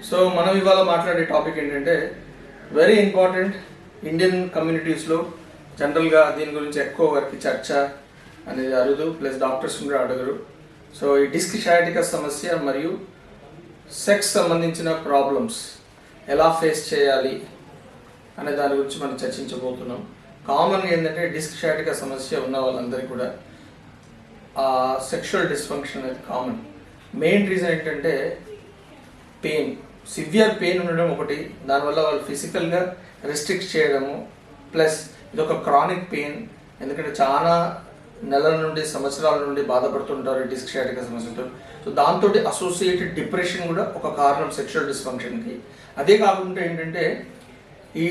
So మనం ఇవాళ మాట్లాడే టాపిక్ ఏంటంటే వెరీ ఇంపార్టెంట్. ఇండియన్ కమ్యూనిటీస్లో జనరల్గా దీని గురించి ఎక్కువ వరకు చర్చ అనేది అరుదు, ప్లస్ డాక్టర్స్ కూడా అడగరు. సో ఈ డిస్క్ షయాటికా సమస్య మరియు సెక్స్ సంబంధించిన ప్రాబ్లమ్స్ ఎలా ఫేస్ చేయాలి అనే దాని గురించి మనం చర్చించబోతున్నాం. కామన్ ఏంటంటే డిస్క్ షయాటికా సమస్య ఉన్న వాళ్ళందరికీ కూడా సెక్షువల్ డిస్ఫంక్షన్ అనేది కామన్. మెయిన్ రీజన్ ఏంటంటే పెయిన్, సివియర్ పెయిన్ ఉండడం ఒకటి, దానివల్ల వాళ్ళు ఫిజికల్గా రెస్ట్రిక్ట్ చేయడము, ప్లస్ ఇదొక క్రానిక్ పెయిన్. ఎందుకంటే చాలా నెలల నుండి సంవత్సరాల నుండి బాధపడుతుంటారు ఈ డిస్క్ షయాటికా సమస్యతో. సో దాంతో అసోసియేటెడ్ డిప్రెషన్ కూడా ఒక కారణం సెక్షువల్ డిస్ఫంక్షన్కి. అదే కాకుండా ఏంటంటే ఈ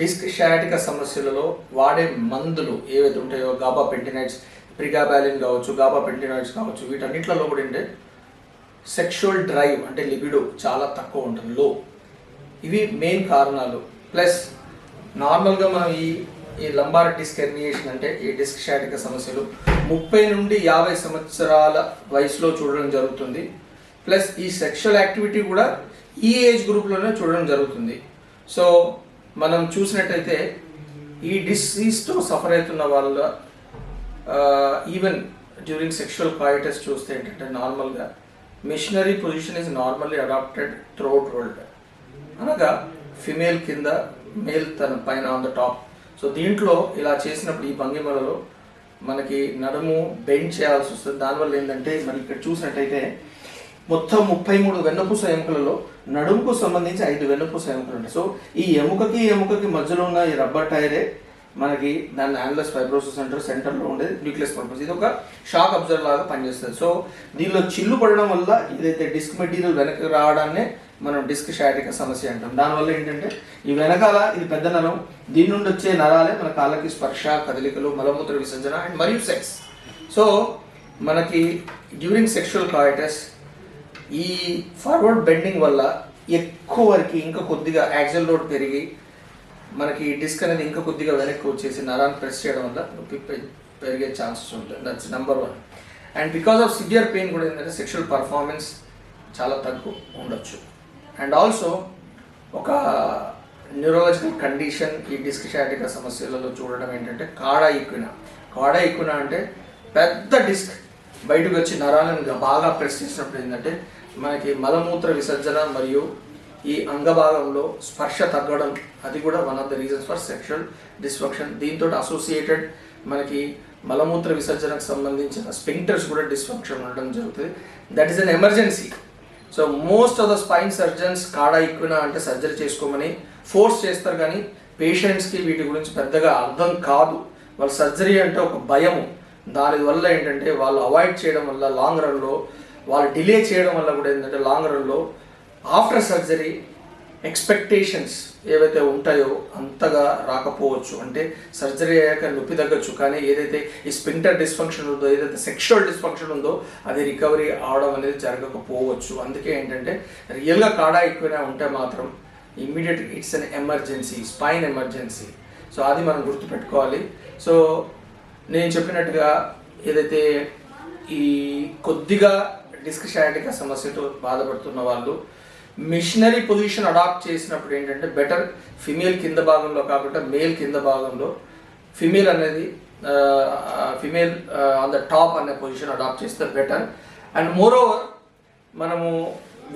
డిస్క్ షయాటికా సమస్యలలో వాడే మందులు ఏవైతే ఉంటాయో, గాబా పెంటినైడ్స్, ప్రిగాబాలిన్ కావచ్చు, గాబా పెంటినాయిడ్స్ కావచ్చు, వీటన్నిటిలో కూడా ఏంటంటే సెక్షువల్ డ్రైవ్ అంటే లిబిడో చాలా తక్కువ ఉంటుంది, లో. ఇవి మెయిన్ కారణాలు. ప్లస్ నార్మల్గా మనం ఈ లంబార్ డిస్క్ హెర్నియేషన్ అంటే ఈ డిస్క్ షయాటికా సమస్యలు 30 నుండి 50 సంవత్సరాల వయసులో చూడడం జరుగుతుంది. ప్లస్ ఈ సెక్షువల్ యాక్టివిటీ కూడా ఈ ఏజ్ గ్రూప్లోనే చూడడం జరుగుతుంది. సో మనం చూసినట్టయితే ఈ డిసీజ్తో సఫర్ అవుతున్న వాళ్ళ ఈవెన్ డ్యూరింగ్ సెక్షువల్ కాయిటస్ చూస్తే ఏంటంటే నార్మల్గా missionary position is normally adopted throughout world. అనగా ఫిమేల్ కింద, మేల్ తన పైన ఆన్ ద టాప్. సో దీంట్లో ఇలా చేసినప్పుడు ఈ భంగిమలలో మనకి నడుము బెండ్ చేయాల్సి వస్తుంది. దానివల్ల ఏంటంటే మనం ఇక్కడ చూసినట్టయితే మొత్తం 33 వెన్నుపూస ఎముకలలో నడుముకు సంబంధించి 5 వెన్నుపూస ఎముకలు ఉంటాయి. సో ఈ ఎముకకి మధ్యలో ఉన్న ఈ రబ్బర్ టైరే మనకి దాన్ని యాన్యులస్ ఫైబ్రోసిస్ అంటారు, సెంటర్లో ఉండేది న్యూక్లియస్ పర్పస్. ఇది ఒక షాక్ అబ్జర్వర్ లాగా పనిచేస్తుంది. సో దీనిలో చిల్లు పడడం వల్ల ఏదైతే డిస్క్ మెటీరియల్ వెనక్కి రావడాన్నే మనం డిస్క్ షయాటికా సమస్య అంటాం. దానివల్ల ఏంటంటే ఈ వెనకాల ఇది పెద్ద నరం, దీని నుండి వచ్చే నరాలే మన కాళ్ళకి స్పర్శ, కదలికలు, మలమూత్ర విసర్జన అండ్ మరియు సెక్స్. సో మనకి డ్యూరింగ్ సెక్షువల్ కాయిటస్ ఈ ఫార్వర్డ్ బెండింగ్ వల్ల ఎక్కువ వరకు ఇంకా కొద్దిగా యాక్సిల్ లోడ్ పెరిగి మనకి డిస్క్ అనేది ఇంకా కొద్దిగా వెనక్కి వచ్చేసి నరాన్ని ప్రెస్ చేయడం వల్ల నొప్పి పెరిగే ఛాన్సెస్ ఉంటాయి. That's number 1. And because of severe pain కూడా ఏంటంటే సెక్షువల్ పర్ఫార్మెన్స్ చాలా తక్కువ ఉండొచ్చు. అండ్ ఆల్సో ఒక న్యూరలాజికల్ కండిషన్ ఈ డిస్క్ షయాటికా సమస్యలలో చూడడం ఏంటంటే కాడా ఈక్వినా అంటే పెద్ద డిస్క్ బయటకు వచ్చి నరాలను బాగా ప్రెస్ చేసినప్పుడు ఏంటంటే మనకి మలమూత్ర విసర్జన మరియు ఈ అంగభాగంలో స్పర్శ తగ్గడం, అది కూడా one of the reasons for sexual dysfunction. దీంతో అసోసియేటెడ్ మనకి మలమూత్ర విసర్జనకు సంబంధించిన స్పింక్టర్స్ కూడా డిస్ఫంక్షన్ ఉండడం జరుగుతుంది. That is an emergency. So most of the spine surgeons కాడా ఈక్వినా అంటే సర్జరీ చేసుకోమని ఫోర్స్ చేస్తారు, కానీ పేషెంట్స్కి వీటి గురించి పెద్దగా అర్థం కాదు. వాళ్ళ సర్జరీ అంటే ఒక భయము. దానివల్ల ఏంటంటే వాళ్ళు అవాయిడ్ చేయడం వల్ల లాంగ్ రన్లో, వాళ్ళు డిలే చేయడం వల్ల కూడా ఏంటంటే లాంగ్ రన్లో ఆఫ్టర్ సర్జరీ ఎక్స్పెక్టేషన్స్ ఏవైతే ఉంటాయో అంతగా రాకపోవచ్చు. అంటే సర్జరీ అయ్యాక నొప్పి తగ్గచ్చు, కానీ ఏదైతే ఈ స్పింక్టర్ డిస్ఫంక్షన్ ఉందో, ఏదైతే సెక్షువల్ డిస్ఫంక్షన్ ఉందో అది రికవరీ అవడం అనేది జరగకపోవచ్చు. అందుకే ఏంటంటే రియల్గా కాడా ఈక్వినా ఉంటే మాత్రం immediate it's an emergency, spine emergency. So అది మనం గుర్తుపెట్టుకోవాలి. సో నేను చెప్పినట్టుగా ఏదైతే ఈ కొద్దిగా డిస్క్ షయాటికా సమస్యతో బాధపడుతున్న వాళ్ళు మిషనరీ పొజిషన్ అడాప్ట్ చేసినప్పుడు ఏంటంటే బెటర్ ఫిమేల్ కింద భాగంలో కాకుండా మేల్ కింద భాగంలో ఫిమేల్ అనేది ఫిమేల్ ఆన్ ద టాప్ అనే పొజిషన్ అడాప్ట్ చేస్తే బెటర్. అండ్ మోర్ ఓవర్ మనము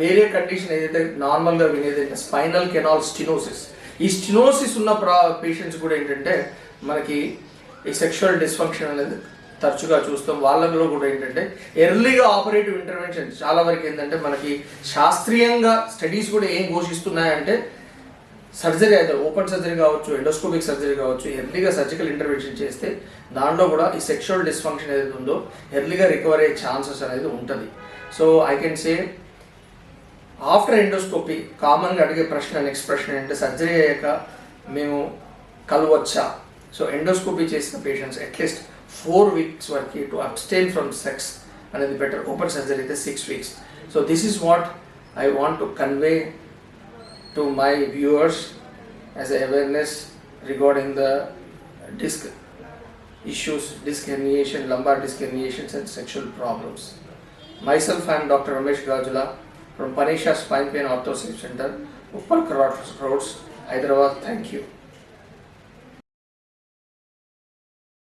వేరే కండిషన్ ఏదైతే నార్మల్గా వినేది స్పైనల్ కెనాల్ స్టినోసిస్. ఈ స్టినోసిస్ ఉన్న పేషెంట్స్ కూడా ఏంటంటే మనకి ఈ సెక్షువల్ డిస్ఫంక్షన్ అనేది తరచుగా చూస్తాం. వాళ్ళలో కూడా ఏంటంటే ఎర్లీగా ఆపరేటివ్ ఇంటర్వెన్షన్ చాలా వరకు ఏంటంటే మనకి శాస్త్రీయంగా స్టడీస్ కూడా ఏం ఘోషిస్తున్నాయంటే సర్జరీ అయితే ఓపెన్ సర్జరీ కావచ్చు, ఎండోస్కోపిక్ సర్జరీ కావచ్చు, ఎర్లీగా సర్జికల్ ఇంటర్వెన్షన్ చేస్తే దాంట్లో కూడా ఈ సెక్షువల్ డిస్ఫంక్షన్ ఏదైతే ఉందో ఎర్లీగా రికవర్ అయ్యే ఛాన్సెస్ అనేది ఉంటుంది. So I can say after endoscopy కామన్గా అడిగే ప్రశ్న, నెక్స్ట్ ప్రశ్న ఏంటంటే సర్జరీ అయ్యాక మేము కలవచ్చా? సో ఎండోస్కోపీ చేసిన పేషెంట్స్ అట్లీస్ట్ 4 weeks వరకు టు అబ్స్టైన్ ఫ్రమ్ సెక్స్ అనేది బెటర్. ఓపెన్ సర్జరీ అయితే 6 weeks. So this is what I want to convey to my viewers as a awareness regarding the disc issues, disc herniation, lumbar disc herniations and sexual problems. Myself, I am Dr. Ramesh Gajula, from Panisha Spine Pain Ortho Center, Uppal Roads, Hyderabad. Thank you.